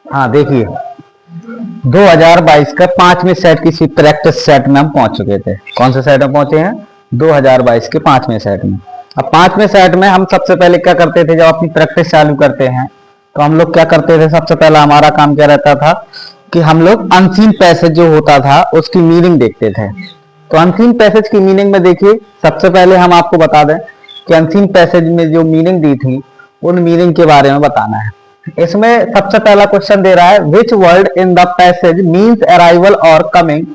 हाँ देखिए, 2022 का 5वें सेट की प्रैक्टिस सेट में हम पहुंच चुके थे। कौन से सेट में पहुंचे हैं? 2022 के 5वें सेट में। अब 5वें सेट में हम सबसे पहले क्या करते थे, जब अपनी प्रैक्टिस चालू करते हैं तो हम लोग क्या करते थे, सबसे पहला हमारा काम क्या रहता था कि हम लोग अनसीन पैसेज जो होता था उसकी मीनिंग देखते थे। तो अनसीन पैसेज की मीनिंग में देखिए, सबसे पहले हम आपको बता दें कि अनसीन पैसेज में जो मीनिंग दी थी उन मीनिंग के बारे में बताना है। इसमें सबसे पहला क्वेश्चन दे रहा है, which word in the passage means arrival और कमिंग।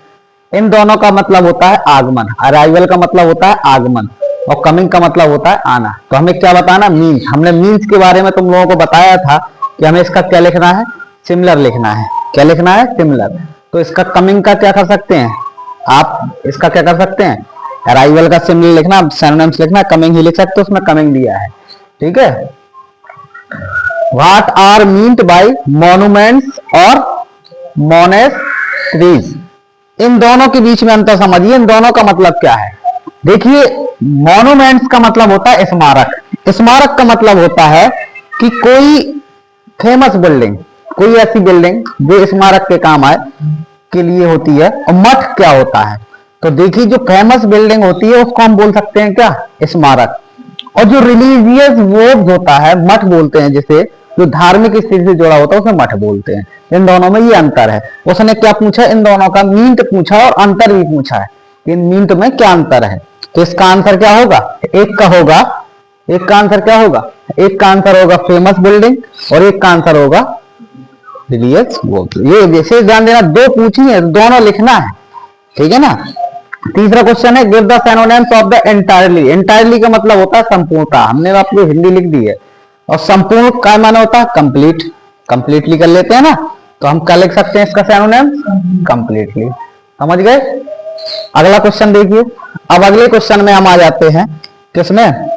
इन दोनों का मतलब होता है आगमन। अराइवल का मतलब होता है आगमन और कमिंग का मतलब होता है आना। तो हमें क्या बताना? मीन्स। हमने मीन्स के बारे में तुम लोगों को बताया था कि हमें इसका क्या लिखना है? सिमिलर लिखना है। क्या लिखना है? सिमिलर। तो इसका कमिंग का क्या कर सकते हैं आप? इसका क्या कर सकते हैं? अराइवल का सिमिलर लिखना, सिनोनिम्स लिखना, कमिंग ही लिख सकते हो, उसमें कमिंग दिया है। ठीक है। What are meant by monuments और मोनेस्ट्रीज। इन दोनों के बीच में अंतर समझिए, इन दोनों का मतलब क्या है। देखिए, मॉन्यूमेंट्स का मतलब होता है स्मारक। स्मारक का मतलब होता है कि कोई फेमस बिल्डिंग, कोई ऐसी बिल्डिंग जो स्मारक के काम आए के लिए होती है। और मठ क्या होता है? तो देखिए, जो फेमस बिल्डिंग होती है उसको हम बोल सकते हैं क्या? स्मारक। और जो रिलीजियस वर्ड होता है, मठ बोलते हैं जिसे, जो धार्मिक स्थिति से जुड़ा होता है उसे मठ बोलते हैं। इन दोनों में ये अंतर है। उसने क्या पूछा? इन दोनों का मीन्ट पूछा और अंतर भी पूछा है। इन मीन्ट में क्या अंतर है? तो इसका आंसर क्या होगा? एक का होगा, एक का आंसर क्या होगा? एक का आंसर होगा फेमस बिल्डिंग और एक का आंसर होगा रिलीजियस वर्ड। ये विशेष ध्यान देना, दो पूछी है, दोनों लिखना है। ठीक है ना। तीसरा क्वेश्चन है, give the synonyms of the entirely. Entirely का मतलब होता है संपूर्णता। हमने आपको हिंदी लिख दी है। और संपूर्ण का माने होता है कंप्लीट। कंप्लीटली कर लेते हैं ना, तो हम क्या लिख सकते हैं इसका सिनोनिम्स? कंप्लीटली। समझ गए? अगला क्वेश्चन देखिए। अब अगले क्वेश्चन में हम आ जाते हैं किसमें?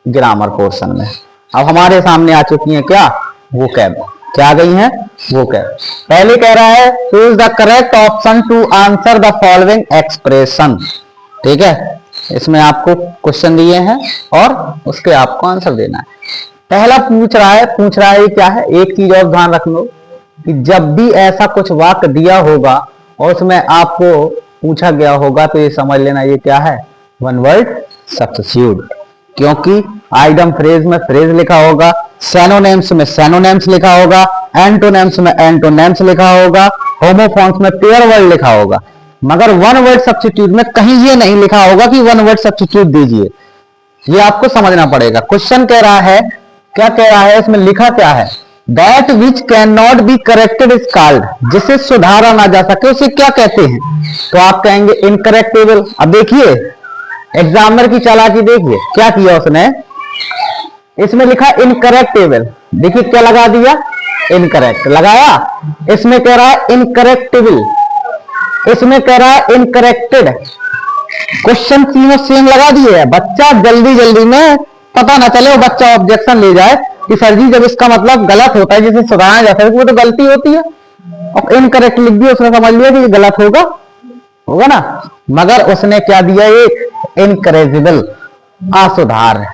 ग्रामर पोर्शन में। अब हमारे सामने आ चुकी है क्या? वोकैब। क्या आ गई है? वोकैब। पहले कह रहा है, choose the correct option to answer the following expression. ठीक है, इसमें आपको क्वेश्चन दिए हैं और उसके आपको आंसर देना है। पहला पूछ रहा है ये क्या है? एक चीज और ध्यान रख लो कि जब भी ऐसा कुछ वाक्य दिया होगा और उसमें आपको पूछा गया होगा तो ये समझ लेना ये क्या है? One word substitute. क्योंकि आइटम फ्रेज में फ्रेज लिखा होगा, सिनोनिम्स में सिनोनिम्स लिखा होगा, एंटोनिम्स में एंटोनिम्स लिखा होगा, होमोफॉन्स में पेयर वर्ड लिखा होगा। मगर वन वर्ड सब्स्टिट्यूट में कहीं ये नहीं लिखा होगा कि वन वर्ड सब्स्टिट्यूट दीजिए। ये आपको समझना पड़ेगा। क्वेश्चन कह रहा है, क्या कह रहा है इसमें? लिखा क्या है? That which can not be corrected is called. जिसे सुधारा ना जा सके उसे क्या कहते हैं? तो आप कहेंगे इनकरेक्टेबल। अब देखिए, एग्जामिनर की चालाकी देखिए, क्या किया उसने? इसमें लिखा इनकरेक्टेबल। देखिए क्या लगा दिया? इनकरेक्ट लगाया। इसमें कह रहा है इनकरेक्टेबल, इसमें कह रहा है इनकरेक्टेड। क्वेश्चन तीनों सेम लगा दिए है। बच्चा जल्दी जल्दी में पता ना चले, बच्चा ऑब्जेक्शन ले जाए कि सर जी जब इसका मतलब गलत होता है जिसे सुधारा जाता है वो तो गलती होती है। और इनकरेक्ट लिख दिया, उसने समझ लिया कि ये गलत होगा, होगा ना। मगर उसने क्या दिया? एक इनकरेजिबल, असुधार्य।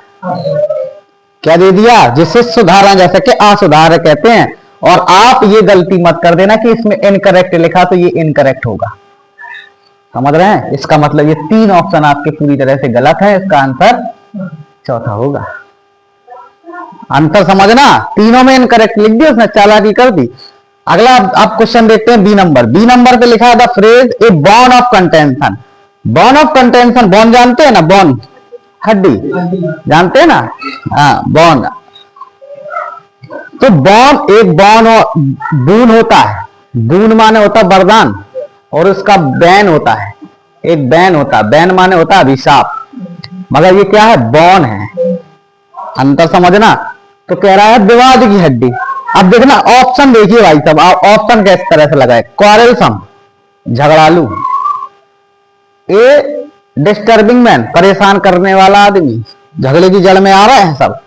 क्या दे दिया? जिसे सुधारा जा सके असुधार्य कहते हैं। और आप ये गलती मत कर देना कि इसमें इनकरेक्ट लिखा तो ये इनकरेक्ट होगा। समझ रहे हैं? इसका मतलब ये तीन ऑप्शन आपके पूरी तरह से गलत है। इसका आंसर चौथा होगा। अंतर समझना, तीनों में इनकरेक्ट लिख दिया उसने, चालाकी कर दी। अगला आप क्वेश्चन देखते हैं बी नंबर। बी नंबर पे लिखा है the phrase a bone of contention. Bone of contention, bone जानते हैं ना? बॉन हड्डी, जानते हैं ना? हाँ, बॉन। तो बॉन, एक बॉन और बून होता है। बून माने होता है वरदान और उसका बैन होता है, एक बैन होता है। बैन माने होता है अभिशाप। मगर ये क्या है? बॉन है। अंतर समझना। तो कह रहा है विवाद की हड्डी। अब देखना ऑप्शन देखिए भाई साहब, ऑप्शन किस तरह से लगाए? क्वारलसम, झगड़ालू। ए डिस्टर्बिंग मैन, परेशान करने वाला आदमी, झगड़े की जड़ में आ रहे हैं सब।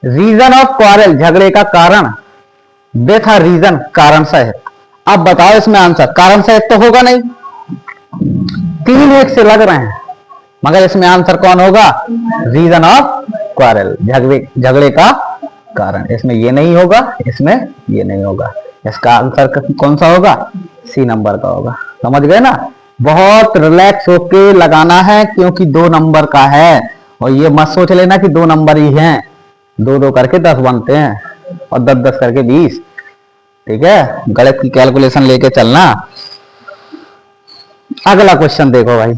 रीजन ऑफ क्वारल, झगड़े का कारण। डेथ रीजन, कारण सहित। अब बताओ इसमें आंसर? कारण सहित तो होगा नहीं, तीन एक से लग रहे हैं, मगर इसमें आंसर कौन होगा? रीजन ऑफ क्वारल, झगड़े का कारण। इसमें ये नहीं होगा, इसमें ये नहीं होगा। इसका आंसर कौन सा होगा? सी नंबर का होगा। समझ गए ना? बहुत रिलैक्स होके लगाना है क्योंकि 2 नंबर का है। और ये मत सोच लेना कि 2 नंबर ही हैं, 2-2 करके 10 बनते हैं और 10-10 करके 20। ठीक है, गणित की कैलकुलेशन लेके चलना। अगला क्वेश्चन देखो भाई।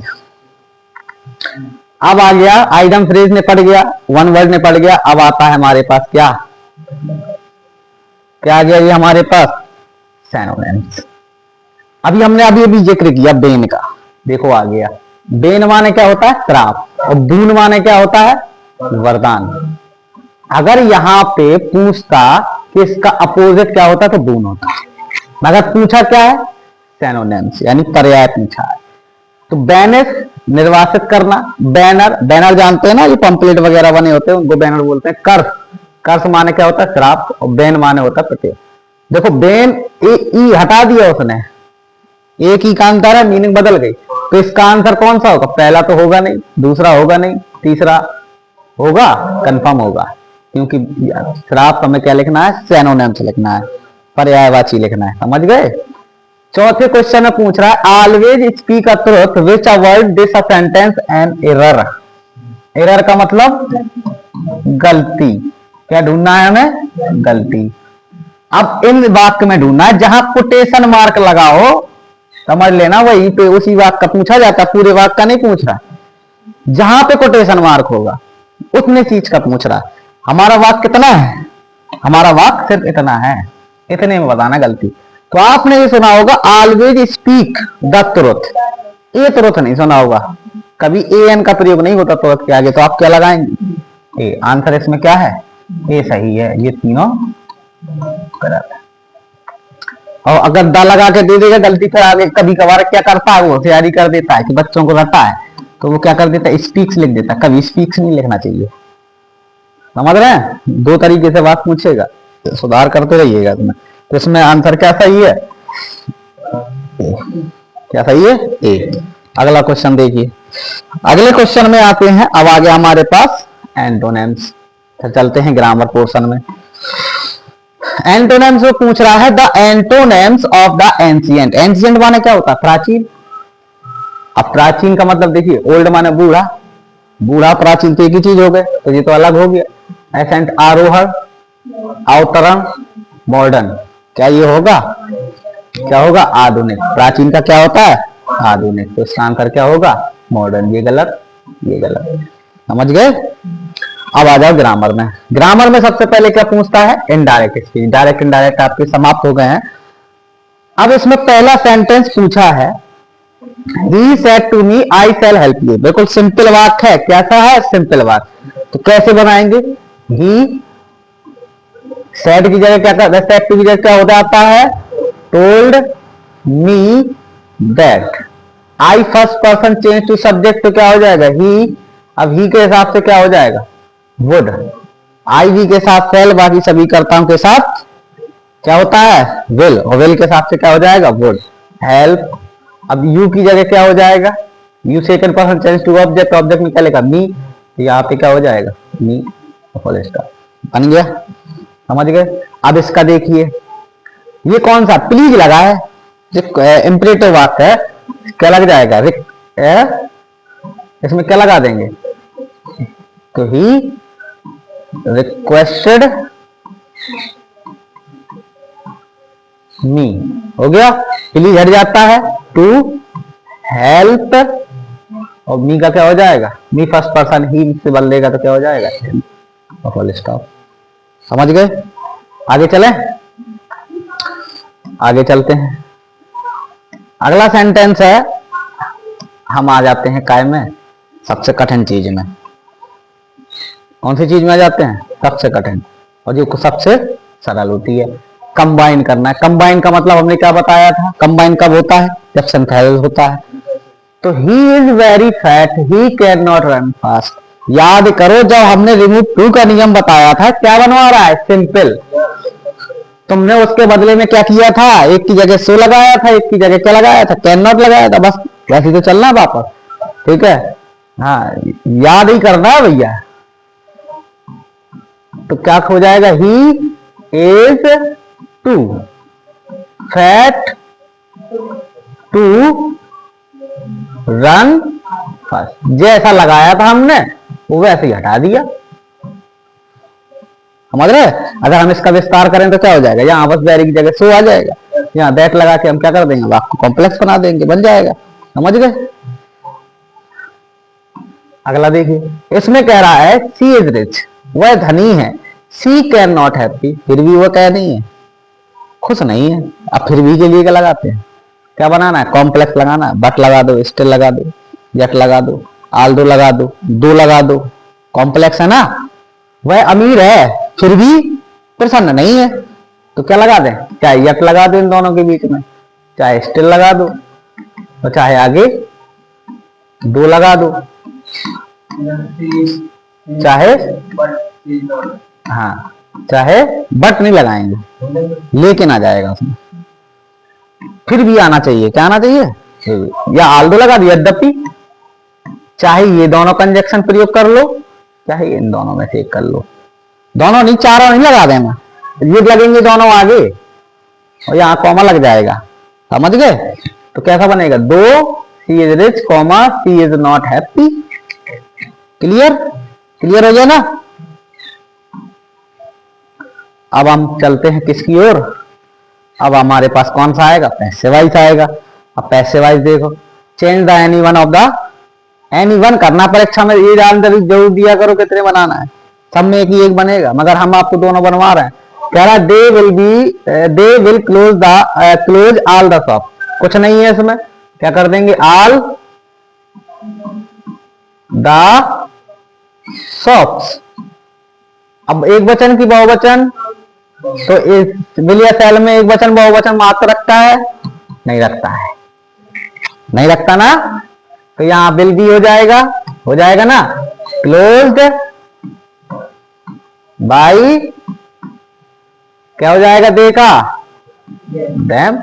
अब आ गया आइटम फ्रेज ने पढ़ गया, वन वर्ड ने पढ़ गया। अब आता है हमारे पास क्या क्या आ गया ये हमारे पास? सिनोनिम्स। अभी हमने अभी जिक्र किया बेन का। देखो आ गया, बेन माने क्या होता है? श्राप। और बून माने क्या होता है? वरदान। अगर यहां पे पूछता कि इसका अपोजिट क्या होता तो बून होता, मगर पूछा क्या है? सिनोनिम्स यानी पर्याय पूछा है। तो बैनर निर्वासित करना, बैनर, बैनर जानते हैं ना, ये पंपलेट वगैरह बने होते हैं उनको बैनर बोलते हैं। कर्स, कर्स माने क्या होता है? श्राप। और बैन माने होता है प्रत्यय। देखो बैन ई हटा दिया उसने, एक ही का अंतर है, मीनिंग बदल गई। तो इसका आंसर कौन सा होगा? पहला तो होगा नहीं, दूसरा होगा नहीं, तीसरा होगा, कंफर्म होगा। क्योंकि श्राप हमें क्या लिखना है? सिनोनिम्स लिखना है, पर्यायवाची लिखना है। समझ गए? चौथे क्वेश्चन में पूछ रहा है always speak a truth which a word this a sentence an error. Error का मतलब गलती। क्या ढूंढना है हमें? गलती। अब इन वाक्य में ढूंढना है जहां कोटेशन मार्क लगाओ, समझ लेना वही पे उसी वाक्य का पूछा जाता है, पूरे वाक्य का नहीं पूछ रहा। जहां पे कोटेशन मार्क होगा उतने चीज का पूछ रहा है। हमारा वाक्य कितना है? हमारा वाक्य सिर्फ इतना है, इतने में बताना गलती। तो आपने ये सुना होगा ऑलवेज स्पीक द ट्रुथ। ये ट्रुथ नहीं सुना होगा कभी, ए एन का प्रयोग नहीं होता ट्रुथ के आगे, तो आप क्या लगाएंगे? ए। आंसर इसमें क्या है? ए सही है। ये तीनों गलत है। और अगर दा लगा के दे देगा गलती, फिर आगे कभी कभार क्या करता है वो तैयारी कर देता है कि बच्चों को रटा है तो वो क्या कर देता है? स्पीक्स लिख देता है। कभी स्पीक्स नहीं लिखना चाहिए। समझ रहे हैं? 2 तरीके से बात पूछेगा, तो सुधार करते रहिएगा तुम्हें। तो इसमें आंसर क्या सही है? क्या सही है? ए। अगला क्वेश्चन देखिए। अगले क्वेश्चन में आते हैं। अब आ गया हमारे पास एंटोनिम्स। तो चलते हैं ग्रामर पोर्शन में। एंटोनिम्स में पूछ रहा है the antonyms of the ancient. Ancient माने क्या होता है? प्राचीन। अब प्राचीन का मतलब देखिए, ओल्ड माने बूढ़ा, बूढ़ा प्राचीन तो एक ही चीज हो गए, तो ये तो अलग हो गया। एसेंट आरोहण, अवतरण, मॉडर्न। क्या ये होगा? क्या होगा? आधुनिक। प्राचीन का क्या होता है? आधुनिक। तो इसका आंसर क्या होगा? मॉडर्न। ये गलत, ये गलत। समझ गए? अब आ जाओ ग्रामर में। ग्रामर में सबसे पहले क्या पूछता है? Indirect speech. डायरेक्ट इनडायरेक्ट आपके समाप्त हो गए हैं। अब इसमें पहला सेंटेंस पूछा है He said to me, I shall help you। बिल्कुल सिंपल वाक्य है। कैसा है? सिंपल वाक्य। तो कैसे बनाएंगे? He said की जगह क्या कर, said की जगह क्या हो जाता है? Told me that। I first person change to subject तो क्या हो जाएगा? He। अब he के हिसाब से क्या हो जाएगा? Would। I भी के साथ shall, बाकी सभी कर्ताओं के साथ क्या होता है? Will। और will के हिसाब से क्या हो जाएगा? Would। Help। अब यू की जगह क्या हो जाएगा? You second person change to object, object में क्या लिखा? मी। यहाँ पे क्या हो जाएगा? मी। Full stop. बन गया। समझ गए? अब इसका देखिए, ये कौन सा प्लीज लगा है? इंपरेटिव वाक्य है, क्या लग जाएगा? इसमें क्या लगा देंगे? तो ही रिक्वेस्टेड मी। हो गया। प्लीज हट जाता है, टू हेल्प। और मी का क्या हो जाएगा? मी फर्स्ट पर्सन ही से बदलेगा तो क्या हो जाएगा? Full stop. समझ गए? आगे चले, आगे चलते हैं। अगला सेंटेंस है, हम आ जाते हैं काय में? सबसे कठिन चीज में। कौन सी चीज में आ जाते हैं? सबसे कठिन, और जो सबसे सरल होती है। कंबाइन करना है। कंबाइन का मतलब हमने क्या बताया था? कंबाइन कब होता है? जब सिंथेसिस होता है। तो he is very fat, he can not run fast. याद करो जब हमने रिमूव टू का नियम बताया था, क्या बनवा रहा है? सिंपल। तुमने उसके बदले में क्या किया था? एक की जगह सो लगाया था, एक की जगह क्या लगाया था? कैन नॉट लगाया था। बस वैसे तो चलना वापस। ठीक है? हाँ, याद ही करना है भैया। तो क्या हो जाएगा, he is too fat to run fast. जैसा लगाया था हमने वो वैसे ही हटा दिया, समझ रहे। अगर हम इसका विस्तार करें तो क्या हो जाएगा, यहाँ बस वेरी की जगह सो आ जाएगा, यहाँ दैट लगा के हम क्या कर देंगे, वाक्य को कॉम्प्लेक्स बना देंगे, बन जाएगा, समझ गए। अगला देखिए, इसमें कह रहा है सी इज रिच, वह धनी है, सी कैन नॉट हैप्पी, फिर भी वह क्या नहीं है, खुश नहीं है। अब फिर भी के लिए क्या लगाते हैं, क्या बनाना है, कॉम्प्लेक्स लगाना है, बट लगा दो, स्टिल लगा दो, यट लगा दो, आल दो लगा दो लगा दो, कॉम्प्लेक्स है ना। वह अमीर है फिर भी प्रसन्न नहीं है, तो क्या लगा दें, चाहे यट लगा दो इन दोनों के बीच में, चाहे स्टिल लगा दो, और चाहे आगे दो लगा दो, चाहे हाँ चाहे बट नहीं लगाएंगे, लेकिन आ जाएगा उसमें, फिर भी आना चाहिए, क्या आना चाहिए, या आल दो लगा दिया, यद्यपि चाहे ये दोनों कंजक्शन प्रयोग कर लो, चाहे इन दोनों में से एक कर लो, दोनों नहीं, चारों नहीं लगा देना, ये लगेंगे दोनों आगे और यहाँ कॉमा लग जाएगा, समझ गए। तो कैसा बनेगा, though she is rich comma she is not happy. Clear, clear हो गया ना। अब हम चलते हैं किसकी ओर, अब हमारे पास कौन सा आएगा, पैसिव वॉइस आएगा। अब पैसिव वॉइस देखो, change the any one of the, any one करना परीक्षा में, ये जानकारी जरूर दिया करो कितने बनाना है, सब में एक ही एक बनेगा, मगर हम आपको दोनों बनवा रहे हैं। कह रहा है they will close all the shop, कुछ नहीं है इसमें, क्या कर देंगे, ऑल द शॉप्स। अब एक वचन की बहुवचन, तो इस विल या सेल में एक वचन बहुवचन मात्र रखता है, नहीं रखता है, नहीं रखता ना, तो यहां विल भी हो जाएगा ना, क्लोज्ड बाई क्या हो जाएगा, दे का डैम,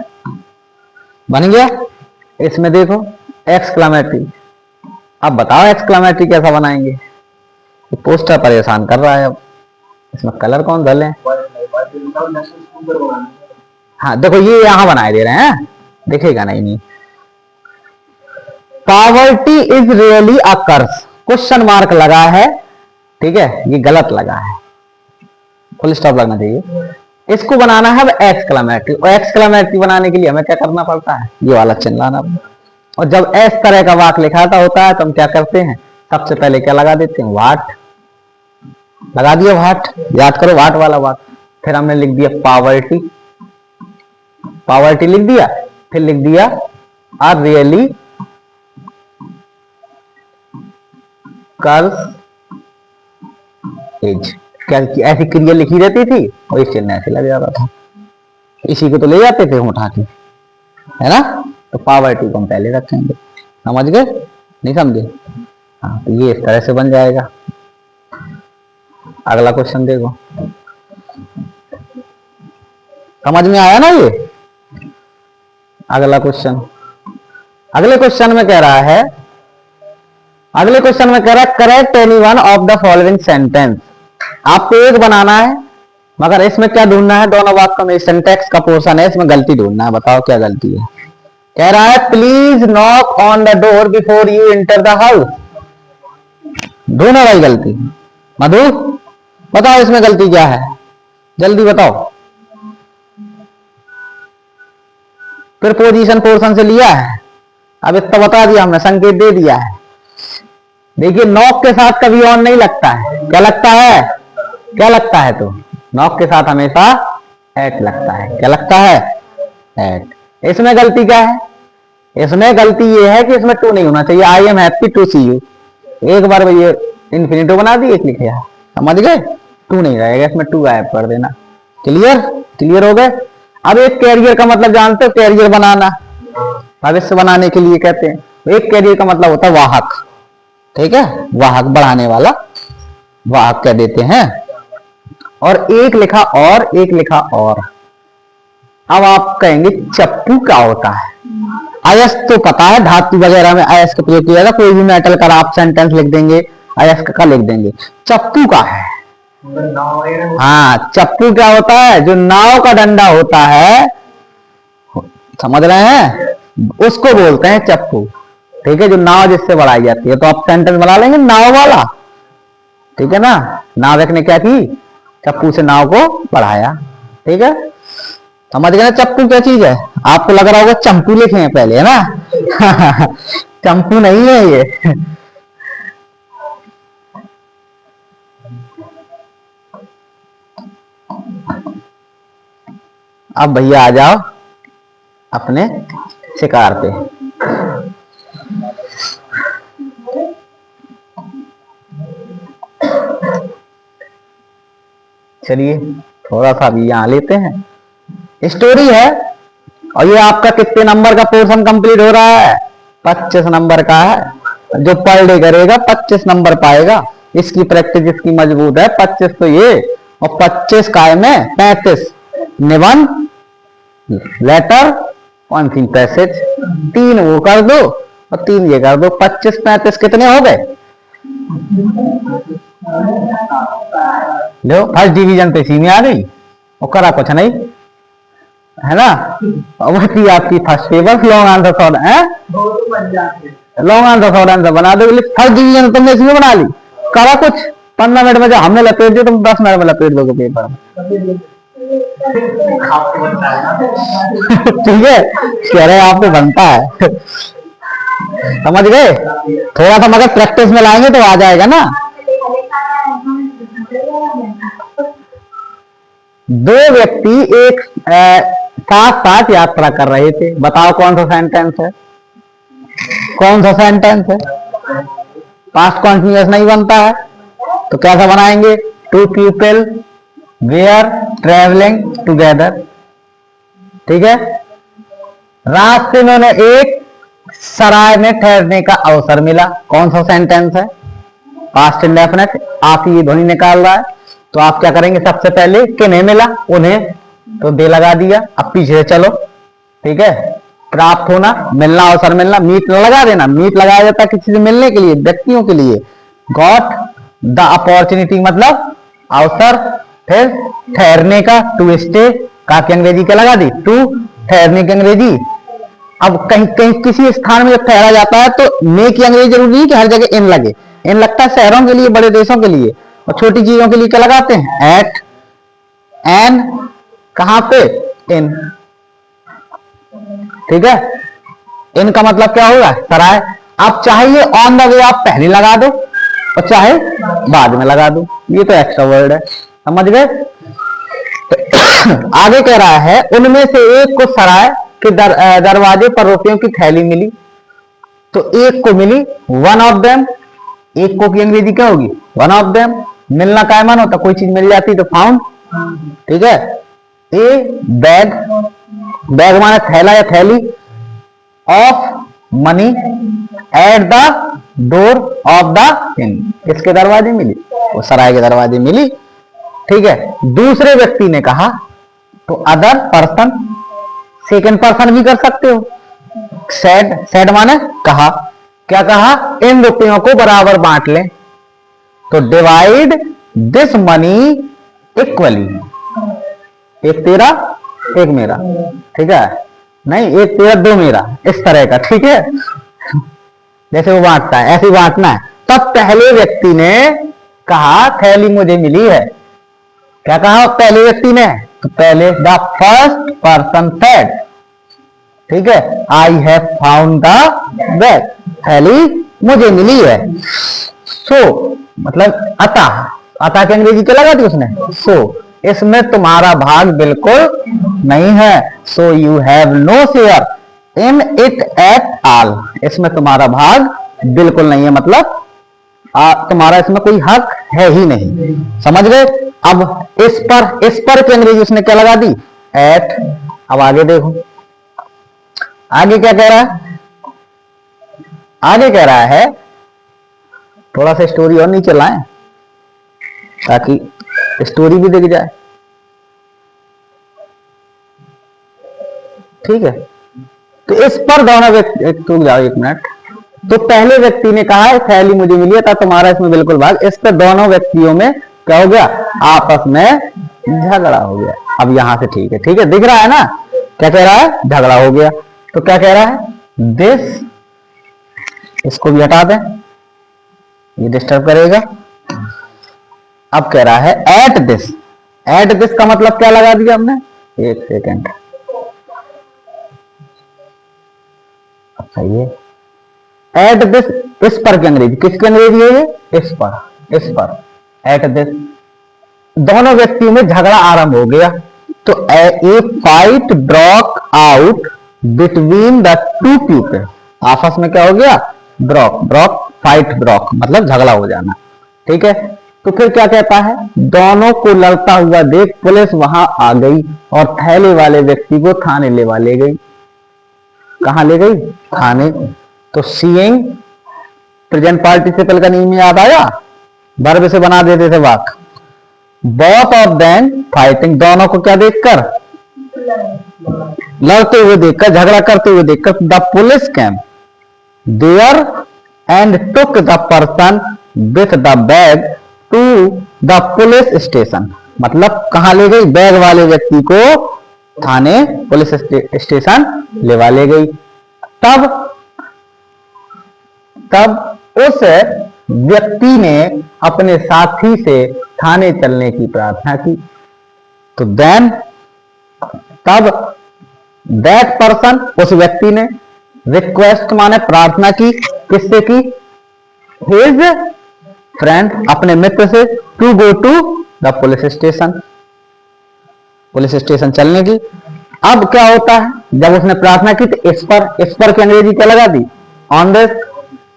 बन गया। इसमें देखो एक्सक्लामेटरी, अब बताओ एक्सक्लामेटरी कैसा बनाएंगे, पोस्टर परेशान कर रहा है। अब इसमें कलर कौन डाले, हाँ देखो ये यहां बनाए दे रहे हैं, दिखेगा नहीं। Poverty is really a curse, question mark लगा है, ठीक है, ये गलत लगा है, फुल स्टॉप लगना चाहिए। इसको बनाना है अब एक्सक्लामेटरी, और एक्सक्लामेटरी बनाने के लिए हमें क्या करना पड़ता है, ये वाला चिन्ह लाना। और जब इस तरह का वाक्य लिखाता होता है तो हम क्या करते हैं, सबसे पहले क्या लगा देते हैं, वाट लगा दिया, वाट याद करो, वाट वाला वाक्य। फिर हमने लिख दिया पॉवर्टी, पॉवर्टी लिख दिया, फिर लिख दिया आर रियली कर्स एज, क्या ऐसी क्रिया लिखी रहती थी और इस चिन्ह ऐसे लग जाता था, इसी को तो ले जाते थे उठा के, है ना। तो पॉवर्टी को हम पहले रखेंगे, समझ गए, नहीं समझे, हाँ तो ये इस तरह से बन जाएगा। अगला क्वेश्चन देखो, समझ में आया ना ये। अगला क्वेश्चन, अगले क्वेश्चन में कह रहा है, correct any one of the following sentence. आपको एक बनाना है, मगर इसमें क्या ढूंढना है, दोनों वाक्यों में सिंटैक्स का पोर्शन है, इसमें गलती ढूंढना है, बताओ क्या गलती है। कह रहा है please knock on the door before you enter the house, ढूंढो भाई गलती। मधु बताओ इसमें गलती क्या है, जल्दी बताओ। प्रीपोजिशन पोर्शन से लिया है, अब इतना बता दिया हमने, संकेत दे दिया है। देखिए नॉक के साथ कभी ऑन नहीं लगता है, क्या लगता है, क्या लगता है, तो नॉक के साथ हमेशा एट लगता है, क्या लगता है, एट। इसमें गलती क्या है, इसमें गलती ये है कि इसमें टू नहीं होना चाहिए, I am happy to see you, एक बार ये इन्फिनिटो बना दी, एक लिखे, समझ गए, टू नहीं रहेगा इसमें, टू गायब कर देना। क्लियर, क्लियर हो गए। अब एक कैरियर का मतलब जानते हो, कैरियर बनाना, भविष्य बनाने के लिए कहते हैं। एक कैरियर का मतलब होता है वाहक, ठीक है, वाहक बढ़ाने वाला, वाहक कह देते हैं। और एक लिखा और, एक लिखा और। अब आप कहेंगे चप्पू क्या होता है, अयस्क तो पता है, धातु वगैरह में अयस्क प्रयोग किया जाएगा, कोई भी मेटल का आप सेंटेंस लिख देंगे अयस्क का लिख देंगे, चप्पू का है, हाँ, चप्पू क्या होता है? जो नाव का डंडा होता है, समझ रहे हैं, उसको बोलते हैं चप्पू। ठीक है, जो नाव जिससे बढ़ाई जाती है। तो आप सेंटेंस बना लेंगे नाव वाला। ठीक है ना, नाविक ने क्या की? चप्पू से नाव को बढ़ाया। ठीक है, समझ गए ना चप्पू क्या चीज है? आपको लग रहा होगा चंपू लिखे हैं पहले, है ना? चंपू नहीं है ये। अब भैया आ जाओ अपने शिकार पे। चलिए थोड़ा सा भी यहां लेते हैं। स्टोरी है और ये आपका कितने नंबर का पोर्शन कंप्लीट हो रहा है? 25 नंबर का है। जो पर डे करेगा 25 नंबर पाएगा। इसकी प्रैक्टिस इसकी मजबूत है। 25 तो ये, और 25 काय में 35 निबंध, लेटर, वन थिंग पैसेज। 3 वो कर दो और 3 ये कर दो। 25 35 कितने हो गए? लो फर्स्ट डिवीजन पे इसी में आ गई और करा कुछ नहीं, है ना? वही आपकी first paper long answer short है। लॉन्ग आंसर शॉर्ट आंसर बना दो। फर्स्ट डिवीजन तुमने इसमें बना ली, करा कुछ 15 मिनट में जो हमने लपेट दिया तुम 10 मिनट में लपेट दोगे पेपर में। ठीक है, कह रहे आपको बनता है। समझ गए? थोड़ा सा मगर प्रैक्टिस में लाएंगे तो आ जाएगा ना। दो व्यक्ति एक साथ साथ यात्रा कर रहे थे। बताओ कौन सा सेंटेंस है? कौन सा सेंटेंस है? पास्ट कॉन्टिन्यूअस नहीं बनता है तो कैसा बनाएंगे? Two people were travelling together. ठीक है, रास्ते में उन्हें एक सराय में ठहरने का अवसर मिला। कौन सा सेंटेंस है? Past indefinite. आप ये ध्वनि निकाल रहा है तो आप क्या करेंगे? सबसे पहले किन्हें मिला? उन्हें, तो दे लगा दिया। अब पीछे से चलो। ठीक है, प्राप्त होना, मिलना, अवसर मिलना। मीट न लगा देना, मीट लगाया जाता है किसी से मिलने के लिए, व्यक्तियों के लिए। गॉट द अपॉर्चुनिटी मतलब अवसर। फिर ठहरने का, टू स्टे का की अंग्रेजी क्या लगा दी? टू। ठहरने की अंग्रेजी, अब कहीं कहीं किसी स्थान में जब ठहरा जाता है तो मे की अंग्रेजी जरूरी नहीं कि हर जगह इन लगे। इन लगता है शहरों के लिए, बड़े देशों के लिए, और छोटी चीजों के लिए क्या लगाते हैं? एट, एन, कहां पे? इन। ठीक है, इन का मतलब क्या होगा? सराय। आप चाहे ये ऑन द वे आप पहले लगा दो और चाहे बाद में लगा दो, ये तो एक्स्ट्रा वर्ड है। समझ गए? आगे कह रहा है उनमें से एक को सराय के दरवाजे पर रुपयों की थैली मिली। तो एक को मिली, वन ऑफ देम। एक को की अंग्रेजी क्या होगी? One of them. मिलना का मान होता, कोई चीज मिल जाती तो फाउंड। ठीक है, ए बैग, बैग माने थैला या थैली, of money at the door of the in. किसके दरवाजे मिली? वो सराय के दरवाजे मिली। ठीक है, दूसरे व्यक्ति ने कहा, तो अदर पर्सन, सेकंड पर्सन भी कर सकते हो। सेड, सेड माने कहा। क्या कहा? इन रुपयों को बराबर बांट लें। तो डिवाइड दिस मनी इक्वली। एक तेरा एक मेरा। ठीक है, नहीं एक तेरा दो मेरा, इस तरह का। ठीक है, जैसे वो बांटता है ऐसे बांटना है। तब पहले व्यक्ति ने कहा थैली मुझे मिली है। क्या कहा पहले व्यक्ति ने? तो पहले द फर्स्ट पर्सन सेड, ठीक है, I have found the bag. थैली मुझे मिली है। सो मतलब अतः, अतः की अंग्रेजी क्या लगा दी उसने? सो इसमें तुम्हारा भाग बिल्कुल नहीं है। So you have no share in it at all. इसमें तुम्हारा भाग बिल्कुल नहीं है, मतलब तुम्हारा इसमें कोई हक है ही नहीं। समझ गए? अब इस पर की अंग्रेजी उसने क्या लगा दी? एट। अब आगे देखो, आगे क्या कह रहा है? आगे कह रहा है, थोड़ा सा स्टोरी और नीचे लाएं ताकि स्टोरी भी दिख जाए। ठीक है, तो इस पर दोनों व्यक्ति, रुक जाओ एक मिनट। तो पहले व्यक्ति ने कहा थैली मुझे मिली है, था तुम्हारा इसमें बिल्कुल भाग। इस पर दोनों व्यक्तियों में क्या हो गया, आपस में झगड़ा हो गया। अब यहां से ठीक है, दिख रहा है ना, क्या कह रहा है, झगड़ा हो गया। तो क्या कह रहा है, दिस, इसको भी हटा दें, ये डिस्टर्ब करेगा। अब कह रहा है एट दिस, एट दिस का मतलब क्या लगा दिया हमने, एक सेकेंड, अच्छा ये एट दिस, इस पर की अंग्रेजी, किसकी अंग्रेजी है ये, इस पर, एट दिस, दोनों व्यक्तियों में झगड़ा आरंभ हो गया। तो a fight broke out between the two people, आपस में क्या हो गया, ब्रोक, फाइट ब्रोक मतलब झगड़ा हो जाना, ठीक है। तो फिर क्या कहता है, दोनों को लड़ता हुआ देख पुलिस वहां आ गई और थैले वाले व्यक्ति को थाने ले गई। कहां ले गई, थाने। तो सीइंग प्रेजेंट पार्टिसिपल का नीम में याद आया, वर्ब से बना देते थे वाक। बोथ ऑफ देम फाइटिंग, दोनों को क्या देखकर, लड़ते हुए देखकर, झगड़ा करते हुए देखकर, the police came there and took the person with the bag to the police station, मतलब कहां ले गई, बैग वाले व्यक्ति को थाने पुलिस स्टेशन ले गई। तब उस व्यक्ति ने अपने साथी से थाने चलने की प्रार्थना की। तो देन, तब दैट पर्सन, उस व्यक्ति ने, रिक्वेस्ट माने प्रार्थना की, किससे की, हिज फ्रेंड, अपने मित्र से, to go to the police station, police station चलने की। अब क्या होता है, जब उसने प्रार्थना की तो इस पर की अंग्रेजी क्या लगा दी, ऑन दिस।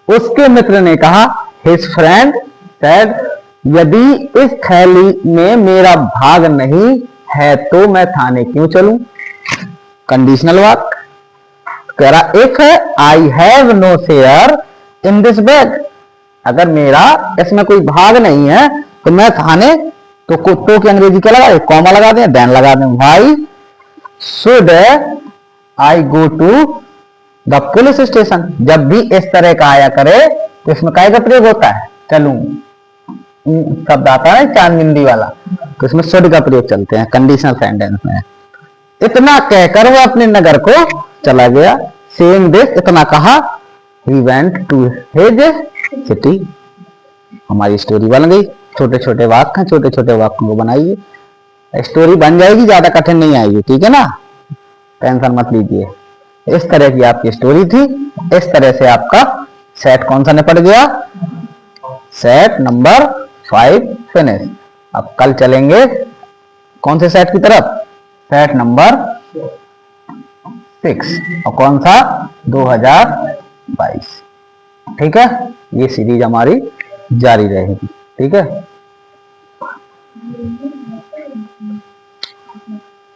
उसके मित्र ने कहा, हिज फ्रेंड सेड, यदि इस थैली में मेरा भाग नहीं है तो मैं थाने क्यों चलूं। कंडीशनल वाक कह रहा, if I have no share in this bag, अगर मेरा इसमें कोई भाग नहीं है तो मैं थाने, तो की अंग्रेजी क्या लगा, कॉमा लगा दें, देन लगा दें। Why should I go to the police station, जब भी इस तरह का आया करे तो इसमें काय का प्रयोग होता है, चलूं शब्द आता है चांदबिंदी वाला, तो इसमें शुड का प्रयोग चलते हैं कंडीशनल सेंटेंस में। इतना कहकर वो अपने नगर को चला गया। सेइंग दिस, इतना कहा, he went to his city. हमारी स्टोरी बन गई। छोटे छोटे वाक्य हैं, छोटे छोटे वाक्यों को बनाइए, स्टोरी बन जाएगी, ज्यादा कठिन नहीं आएगी, ठीक है ना, टेंशन मत लीजिए। इस तरह की आपकी स्टोरी थी। इस तरह से आपका सेट कौन सा निपट गया, सेट नंबर 5 फिनिश। अब कल चलेंगे कौन से सेट की तरफ, सेट नंबर 6, और कौन सा, 2022। ठीक है, ये सीरीज हमारी जारी रहेगी, ठीक है।